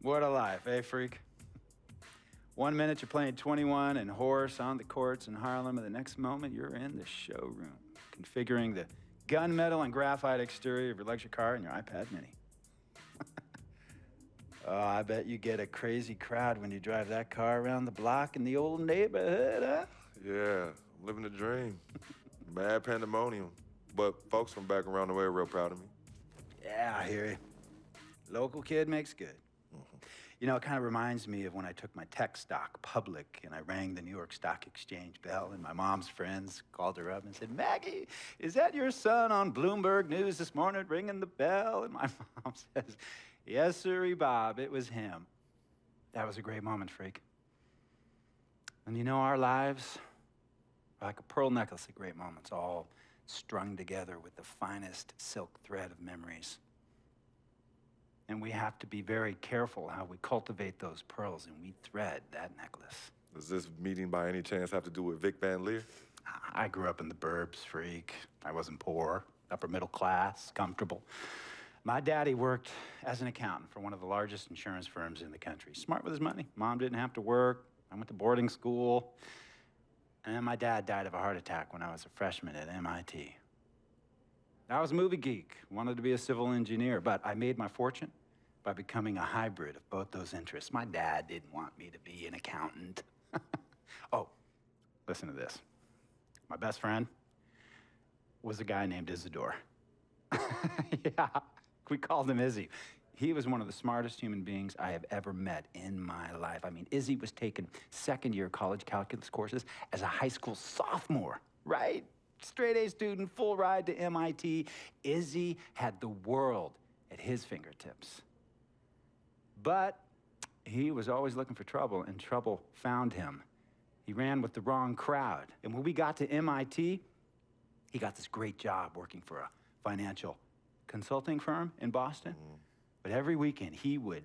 What a life, eh, freak? 1 minute you're playing 21 and horse on the courts in Harlem, and the next moment you're in the showroom, configuring the gunmetal and graphite exterior of your luxury car and your iPad mini. Oh, I bet you get a crazy crowd when you drive that car around the block in the old neighborhood, huh? Yeah, I'm living the dream. Mad pandemonium. But folks from back around the way are real proud of me. Yeah, I hear you. Local kid makes good. You know, it kind of reminds me of when I took my tech stock public and I rang the New York Stock Exchange bell, and my mom's friends called her up and said, "Maggie, is that your son on Bloomberg News this morning ringing the bell?" And my mom says, "Yes, sirree, Bob, it was him." That was a great moment, freak. And you know, our lives are like a pearl necklace of great moments, all strung together with the finest silk thread of memories. And we have to be very careful how we cultivate those pearls and we thread that necklace. Does this meeting by any chance have to do with Vic Van Leer? I grew up in the burbs, freak. I wasn't poor, upper middle class, comfortable. My daddy worked as an accountant for one of the largest insurance firms in the country. Smart with his money. Mom didn't have to work. I went to boarding school. And then my dad died of a heart attack when I was a freshman at MIT. I was a movie geek, wanted to be a civil engineer, but I made my fortune by becoming a hybrid of both those interests. My dad didn't want me to be an accountant. Oh, listen to this. My best friend was a guy named Isidore. Yeah, we called him Izzy. He was one of the smartest human beings I have ever met in my life. I mean, Izzy was taking second-year college calculus courses as a high school sophomore, right? Straight-A student, full ride to MIT. Izzy had the world at his fingertips. But he was always looking for trouble, and trouble found him. He ran with the wrong crowd. And when we got to MIT, he got this great job working for a financial consulting firm in Boston. But every weekend, he would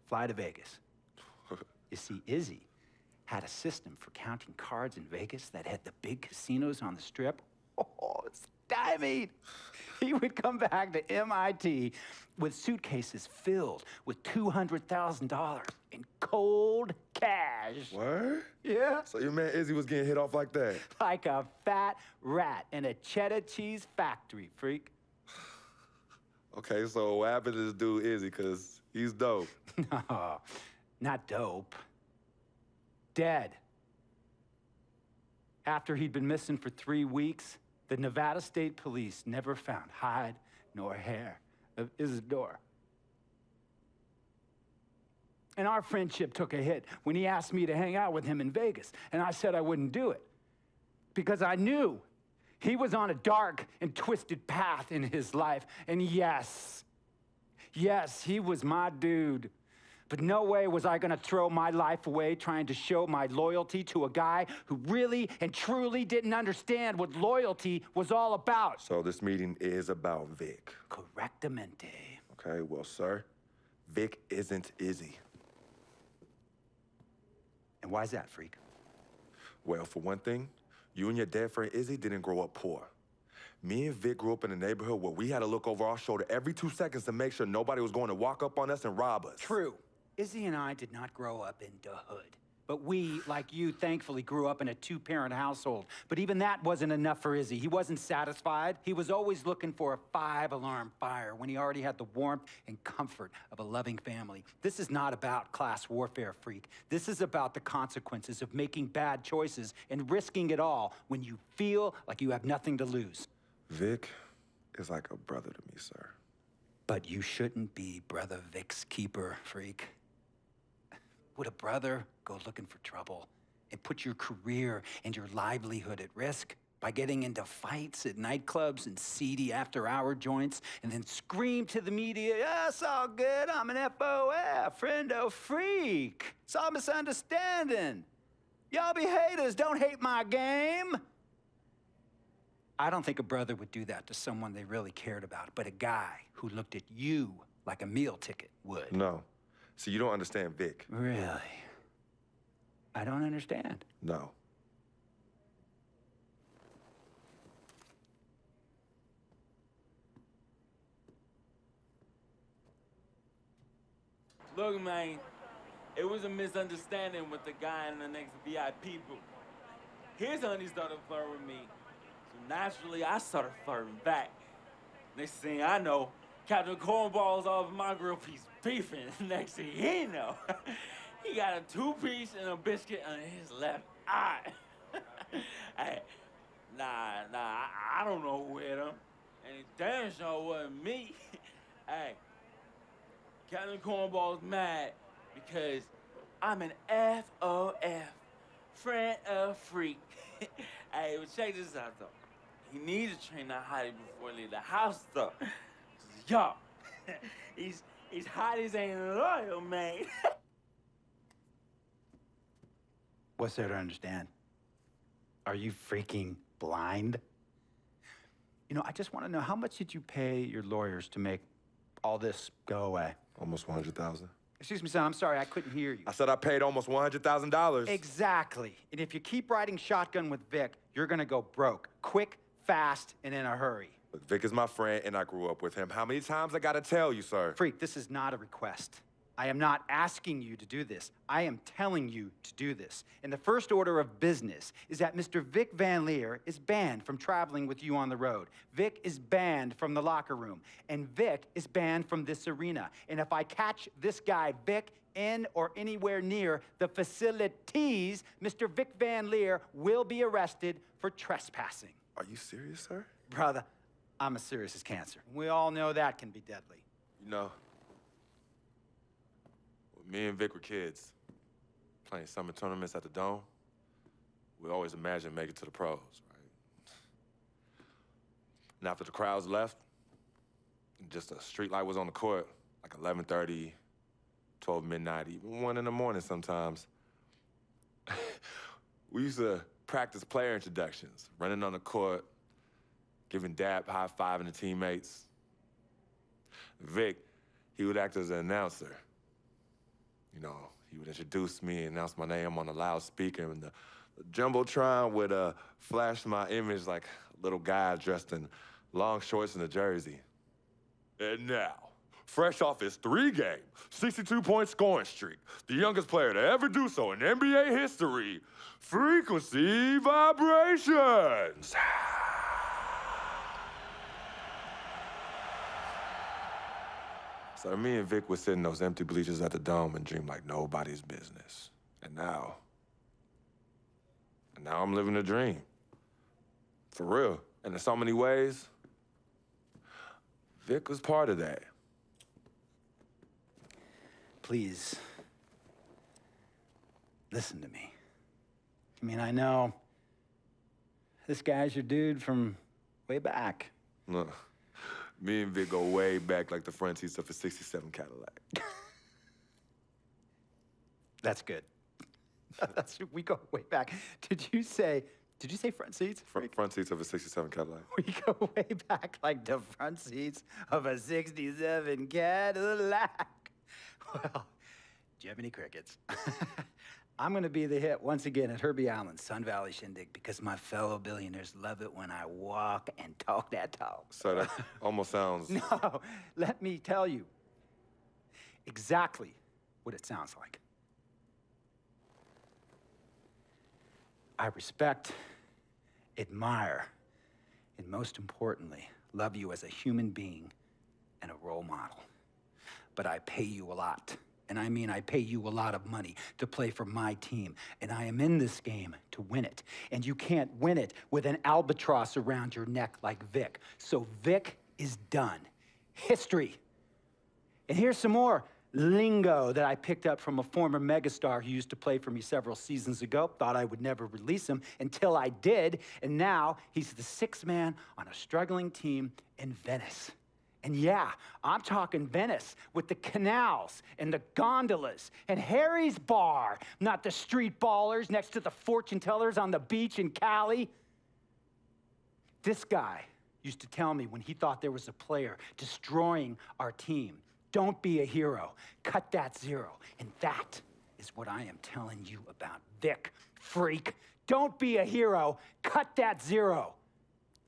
fly to Vegas. You see, Izzy had a system for counting cards in Vegas that had the big casinos on the Strip. Oh, stymied. He would come back to MIT with suitcases filled with $200,000 in cold cash. What? Yeah. So your man Izzy was getting hit off like that? Like a fat rat in a cheddar cheese factory, freak. Okay, so what happened to this dude Izzy, because he's dope? No, not dope. Dead. After he'd been missing for 3 weeks, the Nevada State Police never found hide nor hair of Isidore. And our friendship took a hit when he asked me to hang out with him in Vegas, and I said I wouldn't do it because I knew he was on a dark and twisted path in his life. And yes, he was my dude. But no way was I gonna throw my life away trying to show my loyalty to a guy who really and truly didn't understand what loyalty was all about. So this meeting is about Vic. Correctamente. Okay, well, sir, Vic isn't Izzy. And why's that, freak? Well, for one thing, you and your dead friend Izzy didn't grow up poor. Me and Vic grew up in a neighborhood where we had to look over our shoulder every 2 seconds to make sure nobody was going to walk up on us and rob us. True. Izzy and I did not grow up in the hood. But we, like you, thankfully grew up in a 2-parent household. But even that wasn't enough for Izzy. He wasn't satisfied. He was always looking for a 5-alarm fire when he already had the warmth and comfort of a loving family. This is not about class warfare, freak. This is about the consequences of making bad choices and risking it all when you feel like you have nothing to lose. Vic is like a brother to me, sir. But you shouldn't be Brother Vic's keeper, freak. Would a brother go looking for trouble and put your career and your livelihood at risk by getting into fights at nightclubs and seedy after-hour joints and then scream to the media, "Yeah, it's all good, I'm an FOF, friendo freak. It's all misunderstanding. Y'all be haters, don't hate my game." I don't think a brother would do that to someone they really cared about, but a guy who looked at you like a meal ticket would. No. See, you don't understand Vic. Really? I don't understand. No. Look, man, it was a misunderstanding with the guy in the next VIP booth. His honey started flirting with me, so naturally I started flirting back. Next thing I know, Captain Cornball's off my grill piece beefing. Next thing he know, he got a two-piece and a biscuit on his left eye. Hey, I don't know who hit him. And it damn sure wasn't me. Hey, Captain Cornball's mad because I'm an FOF, friend of freak. Hey, but check this out, though. He needs to train that hottie before he leave the house, though. Yo, he's hotties ain't loyal, man. What's there to understand? Are you freaking blind? You know, I just want to know, how much did you pay your lawyers to make all this go away? Almost 100,000. Excuse me, son, I'm sorry, I couldn't hear you. I said I paid almost $100,000. Exactly. And if you keep riding shotgun with Vic, you're gonna go broke. Quick, fast, and in a hurry. Look, Vic is my friend, and I grew up with him. How many times I gotta tell you, sir? Freak, this is not a request. I am not asking you to do this. I am telling you to do this. And the first order of business is that Mr. Vic Van Leer is banned from traveling with you on the road. Vic is banned from the locker room. And Vic is banned from this arena. And if I catch this guy, Vic, in or anywhere near the facilities, Mr. Vic Van Leer will be arrested for trespassing. Are you serious, sir? Brother, I'm as serious as cancer. We all know that can be deadly. You know, when me and Vic were kids, playing summer tournaments at the Dome, we always imagined making it to the pros, right? And after the crowds left, just a street light was on the court, like 11:30, 12 midnight, even 1 in the morning sometimes. We used to practice player introductions, running on the court, giving dap, high-fiving the teammates. Vic, he would act as an announcer. You know, he would introduce me, announce my name on the loudspeaker, and the Jumbotron would flash my image like a little guy dressed in long shorts and a jersey. And now, fresh off his 3-game, 62-point scoring streak, the youngest player to ever do so in NBA history, Frequency Vibrations. So me and Vic would sit in those empty bleachers at the Dome and dream like nobody's business. And now I'm living a dream. For real. And in so many ways, Vic was part of that. Please, listen to me. I mean, I know this guy's your dude from way back. Look, me and Vic go way back like the front seats of a '67 Cadillac. That's good. We go way back. Did you say front seats? Front seats of a '67 Cadillac. We go way back like the front seats of a '67 Cadillac. Well, Jiminy Crickets. I'm gonna be the hit once again at Herbie Allen's Sun Valley Shindig because my fellow billionaires love it when I walk and talk that talk. So that almost sounds... No, let me tell you exactly what it sounds like. I respect, admire, and most importantly, love you as a human being and a role model. But I pay you a lot. And I mean, I pay you a lot of money to play for my team. And I am in this game to win it. And you can't win it with an albatross around your neck like Vic. So Vic is done. History. And here's some more lingo that I picked up from a former megastar who used to play for me several seasons ago. Thought I would never release him until I did. And now he's the sixth man on a struggling team in Venice. And yeah, I'm talking Venice with the canals and the gondolas and Harry's Bar, not the street ballers next to the fortune tellers on the beach in Cali. This guy used to tell me when he thought there was a player destroying our team, don't be a hero, cut that zero. And that is what I am telling you about Vic, freak. Don't be a hero, cut that zero.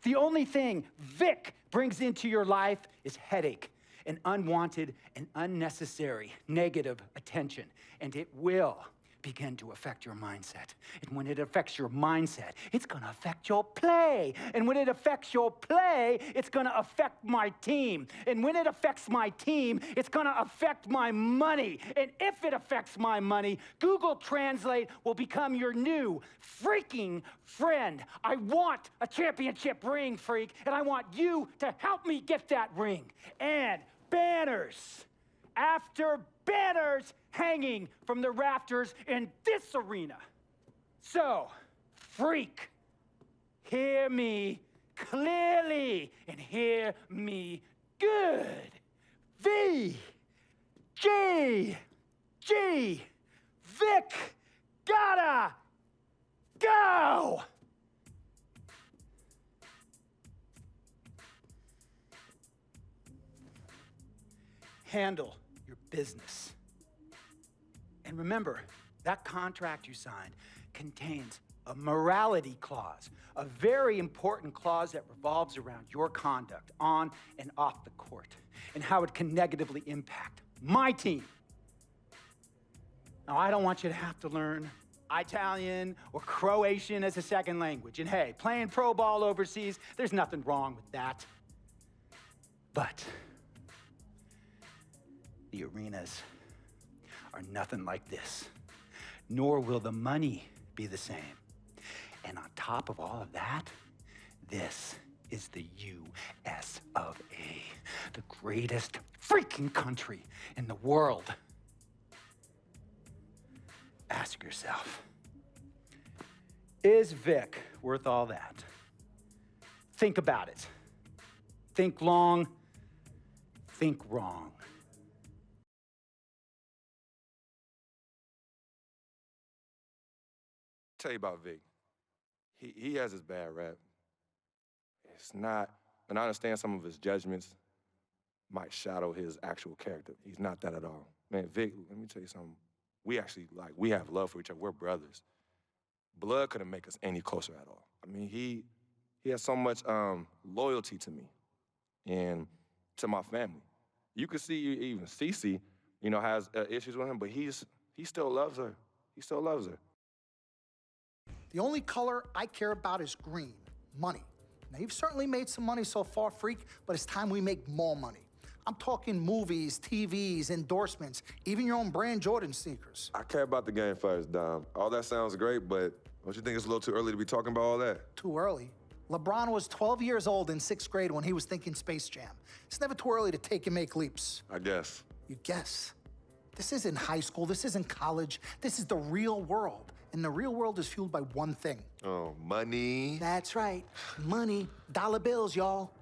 The only thing Vic brings into your life is headache and unwanted and unnecessary negative attention, and it will begin to affect your mindset. And when it affects your mindset, it's gonna affect your play. And when it affects your play, it's gonna affect my team. And when it affects my team, it's gonna affect my money. And if it affects my money, Google Translate will become your new freaking friend. I want a championship ring, freak, and I want you to help me get that ring. And banners after banners hanging from the rafters in this arena. So, freak, hear me clearly and hear me good. V, G, Vic, gotta go! Handle your business. And remember, that contract you signed contains a morality clause, a very important clause that revolves around your conduct on and off the court, and how it can negatively impact my team. Now, I don't want you to have to learn Italian or Croatian as a second language. And hey, playing pro ball overseas, there's nothing wrong with that. But the arenas are nothing like this, nor will the money be the same. And on top of all of that, this is the US of A, the greatest freaking country in the world. Ask yourself, is Vic worth all that? Think about it. Think long, think wrong. Tell you about Vic. He has his bad rap. It's not, and I understand some of his judgments might shadow his actual character. He's not that at all. Man, Vic, let me tell you something. We actually, we have love for each other. We're brothers. Blood couldn't make us any closer at all. I mean, he has so much loyalty to me and to my family. You could see even Cece, has issues with him, but he still loves her. He still loves her. The only color I care about is green, money. Now, you've certainly made some money so far, freak, but it's time we make more money. I'm talking movies, TVs, endorsements, even your own brand Jordan sneakers. I care about the game first, Dom. All that sounds great, but don't you think it's a little too early to be talking about all that? Too early? LeBron was 12 years old in 6th grade when he was thinking Space Jam. It's never too early to take and make leaps. I guess. You guess? This isn't high school, this isn't college, this is the real world. And the real world is fueled by one thing. Oh, money. That's right, money, dollar bills, y'all.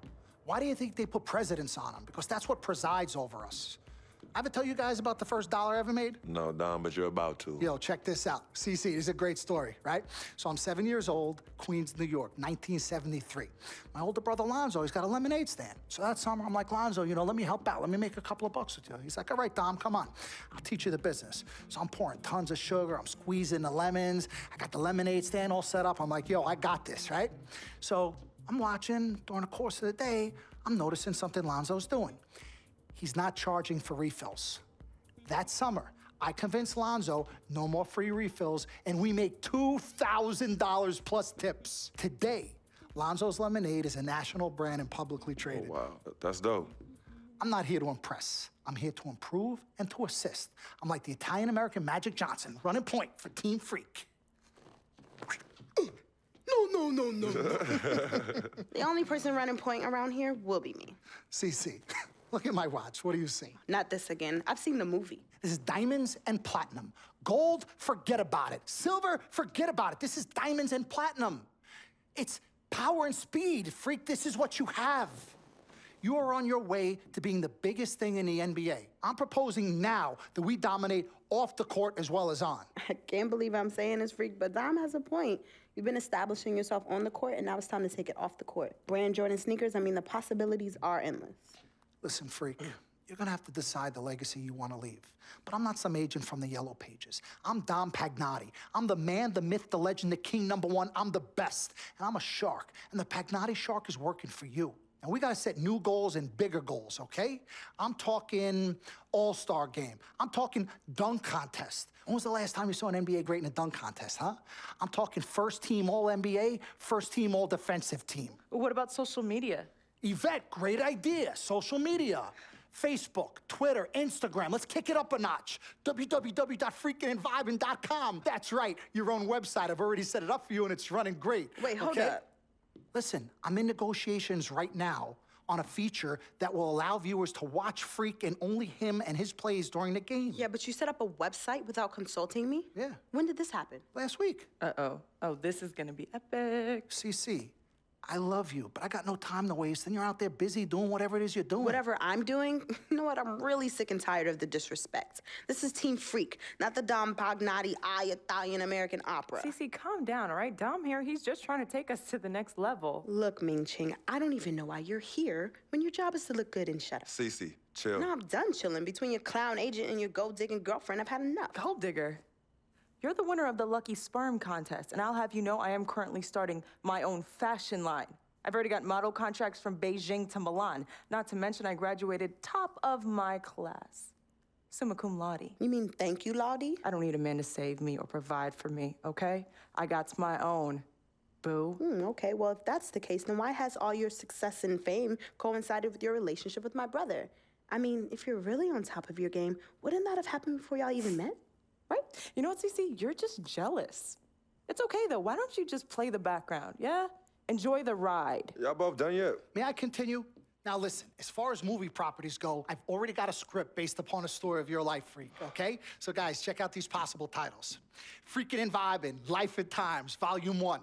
Why do you think they put presidents on them? Because that's what presides over us. I ever tell you guys about the first dollar I ever made? No, Dom, but you're about to. Yo, check this out. CC, this is a great story, right? So I'm 7 years old, Queens, New York, 1973. My older brother, Lonzo, he's got a lemonade stand. So that summer, I'm like, Lonzo, let me help out. Let me make a couple of bucks with you. He's like, all right, Dom, come on. I'll teach you the business. So I'm pouring tons of sugar. I'm squeezing the lemons. I got the lemonade stand all set up. I'm like, yo, I got this, right? So I'm watching during the course of the day. I'm noticing something Lonzo's doing. He's not charging for refills. That summer, I convinced Lonzo no more free refills, and we make $2,000 plus tips. Today, Lonzo's Lemonade is a national brand and publicly traded. Oh, wow, that's dope. I'm not here to impress. I'm here to improve and to assist. I'm like the Italian-American Magic Johnson, running point for Team Freak. No. The only person running point around here will be me. CC, look at my watch. What do you see? Not this again. I've seen the movie. This is diamonds and platinum. Gold, forget about it. Silver, forget about it. This is diamonds and platinum. It's power and speed. Freak, this is what you have. You are on your way to being the biggest thing in the NBA. I'm proposing now that we dominate off the court as well as on. I can't believe I'm saying this, Freak, but Dom has a point. You've been establishing yourself on the court, and now it's time to take it off the court. Brand Jordan sneakers, the possibilities are endless. Listen, Freak, you're gonna have to decide the legacy you wanna leave. But I'm not some agent from the Yellow Pages. I'm Dom Pagnotti. I'm the man, the myth, the legend, the king #1. I'm the best. And I'm a shark. And the Pagnotti shark is working for you. And we gotta set new goals and bigger goals, okay? I'm talking all-star game. I'm talking dunk contest. When was the last time you saw an NBA great in a dunk contest, huh? I'm talking first team All-NBA, first team All-Defensive team. What about social media? Yvette, great idea. Social media. Facebook, Twitter, Instagram. Let's kick it up a notch. www.freakingandvibing.com. That's right, your own website. I've already set it up for you and it's running great. Wait, hold okay? up. Listen, I'm in negotiations right now on a feature that will allow viewers to watch Freak and only him and his plays during the game. Yeah, but you set up a website without consulting me? Yeah. When did this happen? Last week. Uh-oh. Oh, this is gonna be epic. CC, I love you, but I got no time to waste. And you're out there busy doing whatever it is you're doing. Whatever I'm doing, you know what? I'm really sick and tired of the disrespect. This is Team Freak, not the Dom Pagnotti Italian-American opera. Cece, calm down, all right? Dom here, he's just trying to take us to the next level. Look, Ming Ching, I don't even know why you're here when your job is to look good and shut up. Cece, chill. No, I'm done chilling. Between your clown agent and your gold-digging girlfriend, I've had enough. Gold digger. You're the winner of the Lucky Sperm contest, and I'll have you know I am currently starting my own fashion line. I've already got model contracts from Beijing to Milan, not to mention I graduated top of my class. Summa cum laude. You mean thank you, Lottie? I don't need a man to save me or provide for me, okay? I got my own, boo. Okay, well, if that's the case, then why has all your success and fame coincided with your relationship with my brother? I mean, if you're really on top of your game, wouldn't that have happened before y'all even met? Right? You know what, Cece? You're just jealous. It's okay, though. Why don't you just play the background, yeah? Enjoy the ride. Y'all both done yet? May I continue? Now listen, as far as movie properties go, I've already got a script based upon a story of your life, Freak, okay? So guys, check out these possible titles. Freaking and Vibing, Life at Times, Volume 1.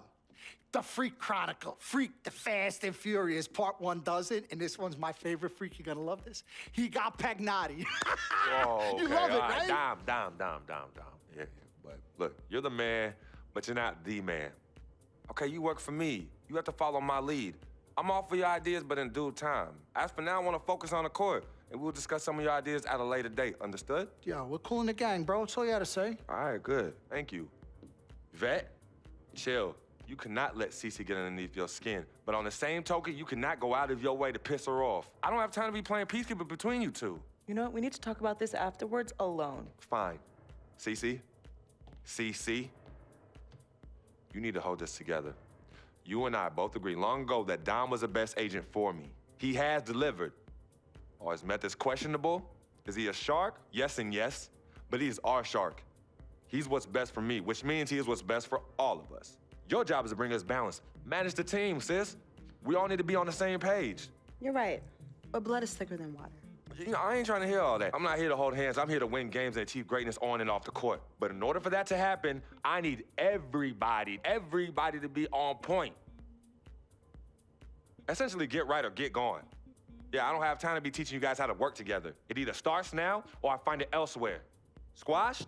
The Freak Chronicle, Freak the Fast and Furious, Part 1 does it, and this one's my favorite, Freak, you're gonna love this. He got Pagnotti. Whoa, okay, You love it, all right? Dom. Yeah, but look, you're the man, but you're not the man. Okay, you work for me. You have to follow my lead. I'm all for your ideas, but in due time. As for now, I want to focus on the court, and we'll discuss some of your ideas at a later date. Understood? Yo, we're cool in the gang, bro. That's all you had to say. All right, good. Thank you. Vet, chill. You cannot let Cece get underneath your skin. But on the same token, you cannot go out of your way to piss her off. I don't have time to be playing peacekeeper between you two. You know what? We need to talk about this afterwards alone. Fine. Cece, you need to hold this together. You and I both agreed long ago that Dom was the best agent for me. He has delivered. Are his methods questionable? Is he a shark? Yes and yes, but he is our shark. He's what's best for me, which means he is what's best for all of us. Your job is to bring us balance. Manage the team, sis. We all need to be on the same page. You're right, but blood is thicker than water. You know, I ain't trying to hear all that. I'm not here to hold hands. I'm here to win games and achieve greatness on and off the court. But in order for that to happen, I need everybody to be on point. Essentially, get right or get gone. Yeah, I don't have time to be teaching you guys how to work together. It either starts now or I find it elsewhere. Squashed?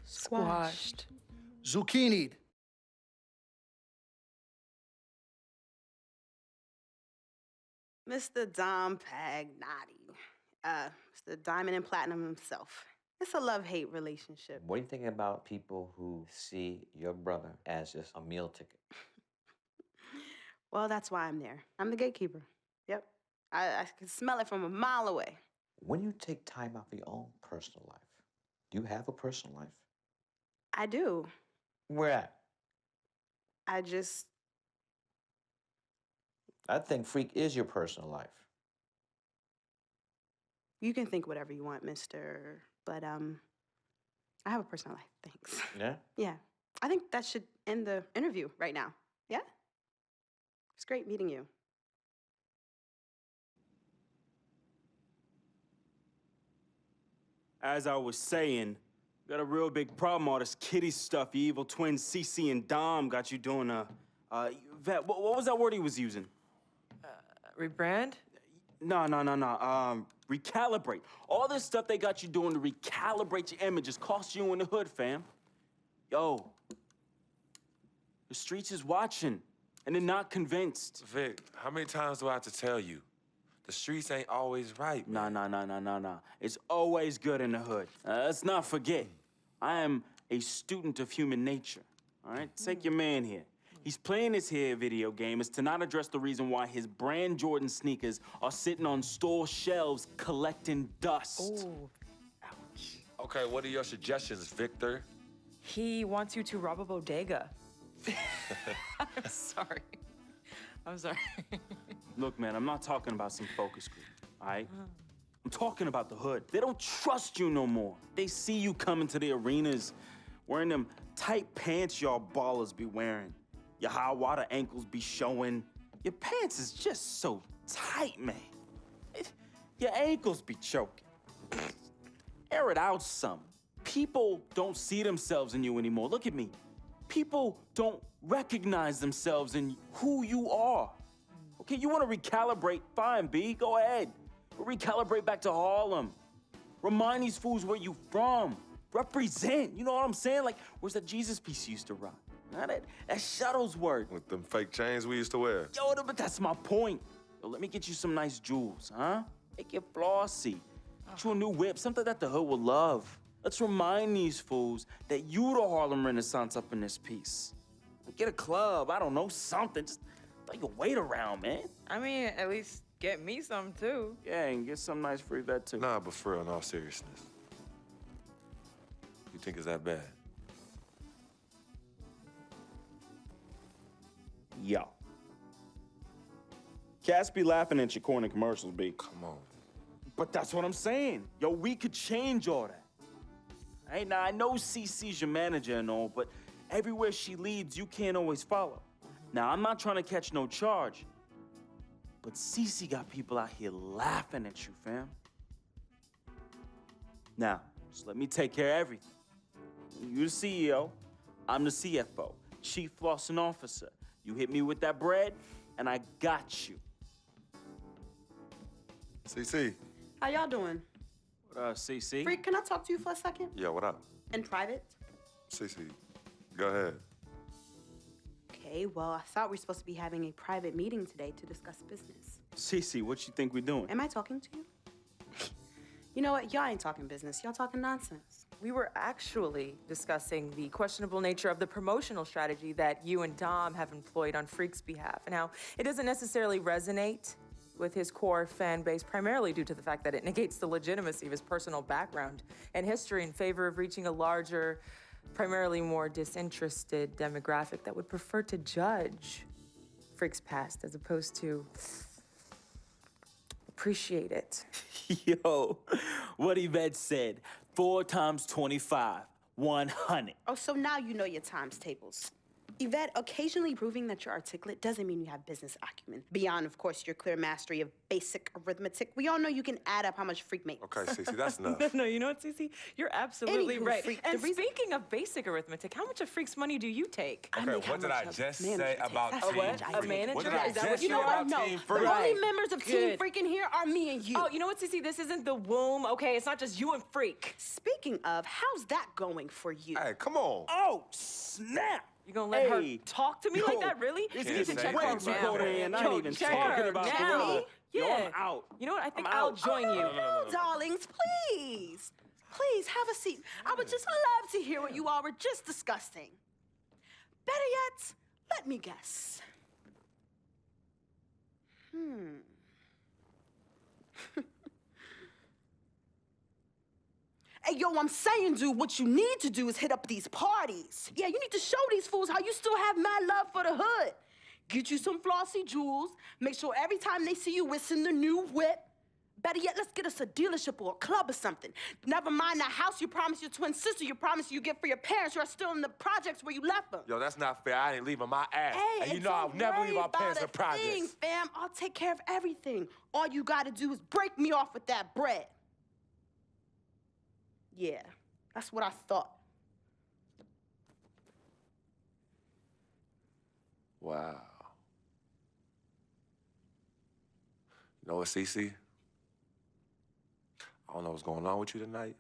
Squashed. Zucchini'd. Mr. Dom Pagnotti. Mr. Diamond and Platinum himself. It's a love-hate relationship. What are you thinking about people who see your brother as just a meal ticket? Well, that's why I'm there. I'm the gatekeeper. Yep. I can smell it from a mile away. When you take time out for your own personal life, do you have a personal life? I do. Where at? I just... I think Freak is your personal life. You can think whatever you want, mister. But, I have a personal life, thanks. Yeah? Yeah. I think that should end the interview right now. Yeah? It's great meeting you. As I was saying, got a real big problem, all this kitty stuff. You evil twins, Cece and Dom, got you doing Vet, what was that word he was using? Rebrand? No. Recalibrate. All this stuff they got you doing to recalibrate your images cost you in the hood, fam. Yo, the streets is watching, and they're not convinced. Vic, how many times do I have to tell you? The streets ain't always right. Nah. It's always good in the hood. Let's not forget, I am a student of human nature, all right? Take your man here. He's playing this here video game is to not address the reason why his brand Jordan sneakers are sitting on store shelves collecting dust. Ooh, ouch. Okay, what are your suggestions, Victor? He wants you to rob a bodega. I'm sorry. I'm sorry. Look, man, I'm not talking about some focus group, all right? I'm talking about the hood. They don't trust you no more. They see you coming to the arenas wearing them tight pants y'all ballers be wearing. Your high water ankles be showing. Your pants is just so tight, man. Your ankles be choking. Air it out some. People don't see themselves in you anymore. Look at me. People don't recognize themselves in who you are. Okay, you want to recalibrate? Fine, B, go ahead. Recalibrate back to Harlem. Remind these fools where you from. Represent, you know what I'm saying? Like, where's that Jesus piece you used to rock? Nah, that Shuttlesworth. With them fake chains we used to wear. Yo, but that's my point. Yo, let me get you some nice jewels, huh? Make it flossy. Get you a new whip, something that the hood will love. Let's remind these fools that you the Harlem Renaissance up in this piece. Get a club, I don't know, something. Just throw your weight around, man. I mean, at least get me some too. Yeah, and get some nice free vet too. Nah, but for real, in all seriousness. You think it's that bad? Yo. Cats be laughing at your corny commercials, B. Come on. But that's what I'm saying. Yo, we could change all that. Hey, now I know CC's your manager and all, but everywhere she leads, you can't always follow. Now, I'm not trying to catch no charge, but CC got people out here laughing at you, fam. Now, just let me take care of everything. You the CEO, I'm the CFO, Chief Flossing Officer. You hit me with that bread, and I got you. CC. How y'all doing? What CC? Freak, can I talk to you for a second? Yeah, what up? In private? CC, go ahead. Okay, well, I thought we were supposed to be having a private meeting today to discuss business. CC, what you think we doing? Am I talking to you? You know what? Y'all ain't talking business. Y'all talking nonsense. We were actually discussing the questionable nature of the promotional strategy that you and Dom have employed on Freak's behalf. Now, it doesn't necessarily resonate with his core fan base, primarily due to the fact that it negates the legitimacy of his personal background and history in favor of reaching a larger, primarily more disinterested demographic that would prefer to judge Freak's past as opposed to appreciate it. Yo, what Yvette said, 4 times 25, 100. Oh, so now you know your times tables. Yvette, occasionally proving that you're articulate doesn't mean you have business acumen. Beyond, of course, your clear mastery of basic arithmetic, we all know you can add up how much Freak makes. Okay, CC, that's enough. No, you know what, Cece? You're absolutely Anywho, right. Freak, And the reason- speaking of basic arithmetic, how much of Freak's money do you take? I Okay, make how what did I much a just manager say takes. about That's A Team how what? much I A make. manager? What did I Is that just what You you know say are? what? about No. Team The Freak? only Right. members of Team Good. Freak in here are me and you. Oh, you know what, Cece? This isn't the womb, okay? It's not just you and Freak. Speaking of, how's that going for you? Hey, come on. Oh, snap! You gonna let her Hey. talk to me Yo, like that, really? This You need is to say check way her that. too down. cold in. I Yo, ain't even check talking her about down. gorilla. Yo, Yeah. I'm out. You know what? I think I'm I'll out. join you. No, darlings, please. Please, have a seat. I would just love to hear what you all were just discussing. Better yet, let me guess. Hey, yo, I'm saying, dude, what you need to do is hit up these parties. Yeah, you need to show these fools how you still have mad love for the hood. Get you some flossy jewels. Make sure every time they see you whistling the new whip. Better yet, let's get us a dealership or a club or something. Never mind that house you promised your twin sister you promised you get for your parents who are still in the projects where you left them. Yo, that's not fair. I ain't leaving my ass. Hey, and you and know I'll don't never worry leave our parents in about the a thing, projects. fam. I'll take care of everything. All you gotta do is break me off with that bread. Yeah, that's what I thought. Wow. You know what, CC? I don't know what's going on with you tonight,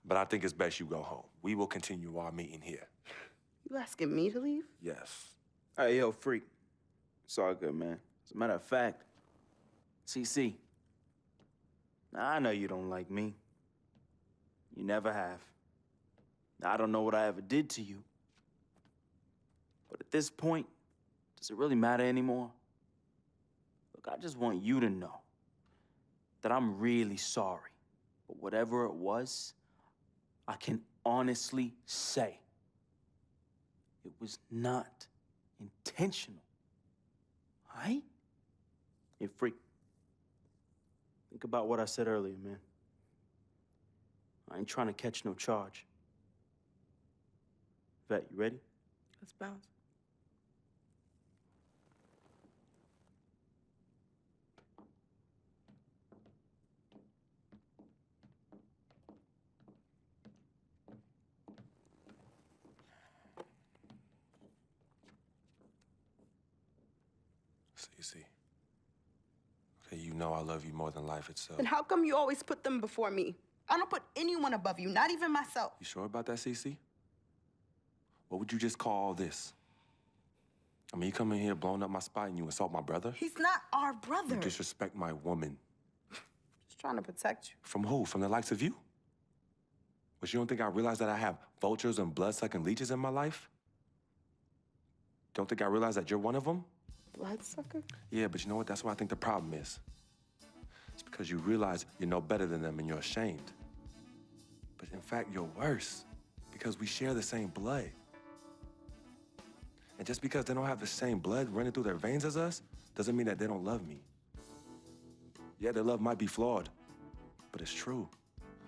but I think it's best you go home. We will continue our meeting here. You asking me to leave? Yes. Hey, yo, Freak. It's all good, man. As a matter of fact, CC, I know you don't like me. You never have. I don't know what I ever did to you. But at this point, does it really matter anymore? Look, I just want you to know that I'm really sorry. But whatever it was, I can honestly say it was not intentional. All right? Hey, freak. Think about what I said earlier, man. I ain't trying to catch no charge. Vet, you ready? Let's bounce. Cece. Okay, you know I love you more than life itself. Then how come you always put them before me? I don't put anyone above you, not even myself. You sure about that, Cece? What would you just call this? I mean, you come in here blowing up my spot and you insult my brother? He's not our brother. You disrespect my woman. Just trying to protect you. From who? From the likes of you? But you don't think I realize that I have vultures and blood-sucking leeches in my life? Don't think I realize that you're one of them? Bloodsucker? Yeah, but you know what? That's what I think the problem is. It's because you realize you're no better than them and you're ashamed. But in fact, you're worse because we share the same blood. And just because they don't have the same blood running through their veins as us, doesn't mean that they don't love me. Yeah, their love might be flawed, but it's true.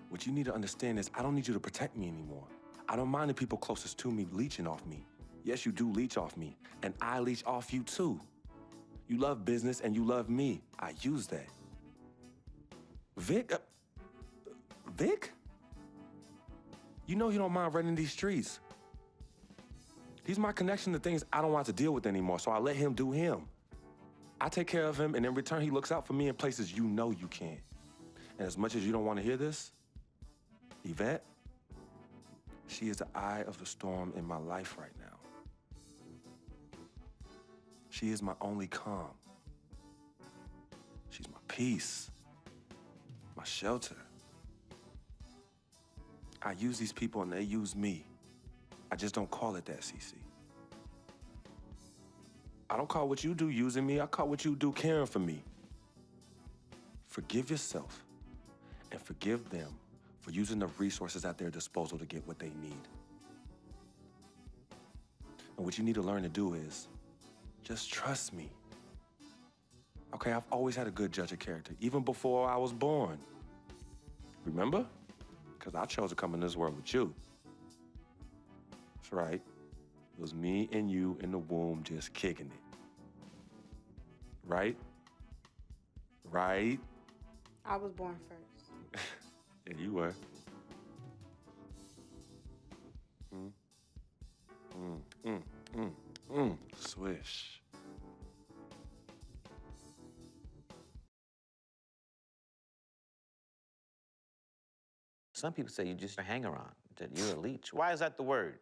What you need to understand is I don't need you to protect me anymore. I don't mind the people closest to me leeching off me. Yes, you do leech off me, and I leech off you too. You love business and you love me. I use that. Vic? Vic? You know he don't mind running these streets. He's my connection to things I don't want to deal with anymore, so I let him do him. I take care of him, and in return, he looks out for me in places you know you can't. And as much as you don't want to hear this, Yvette, she is the eye of the storm in my life right now. She is my only calm. She's my peace, my shelter. I use these people and they use me. I just don't call it that, Cece. I don't call what you do using me. I call what you do caring for me. Forgive yourself and forgive them for using the resources at their disposal to get what they need. And what you need to learn to do is just trust me. Okay, I've always had a good judge of character, even before I was born. Remember? Because I chose to come in this world with you. That's right. It was me and you in the womb just kicking it. Right? Right? I was born first. Yeah, you were. Swish. Some people say you just a hanger-on, that you're a leech. Why is that the word?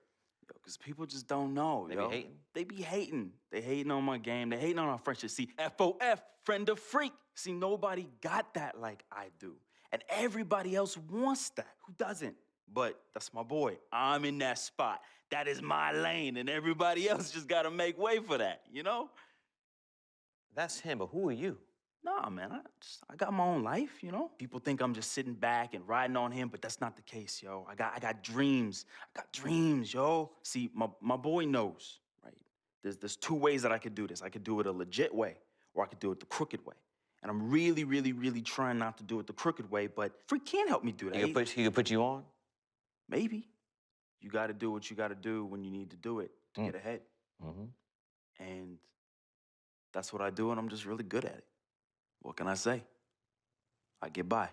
Yo, because people just don't know, They yo. be hating? They be hating. They hating on my game. They hating on our friendship. See, FOF, friend of freak. See, nobody got that like I do. And everybody else wants that. Who doesn't? But that's my boy. I'm in that spot. That is my lane, and everybody else just gotta make way for that, you know? That's him, but who are you? Nah, man, I got my own life, you know? People think I'm just sitting back and riding on him, but that's not the case, yo. I got dreams. I got dreams, yo. See, my boy knows, right? There's two ways that I could do this. I could do it a legit way, or I could do it the crooked way. And I'm really, really, really trying not to do it the crooked way, but Freak can't help me do that. He could put you on? Maybe. You gotta do what you gotta do when you need to do it to get ahead. And that's what I do, and I'm just really good at it. What can I say? I get by,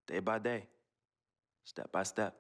day by day, step by step.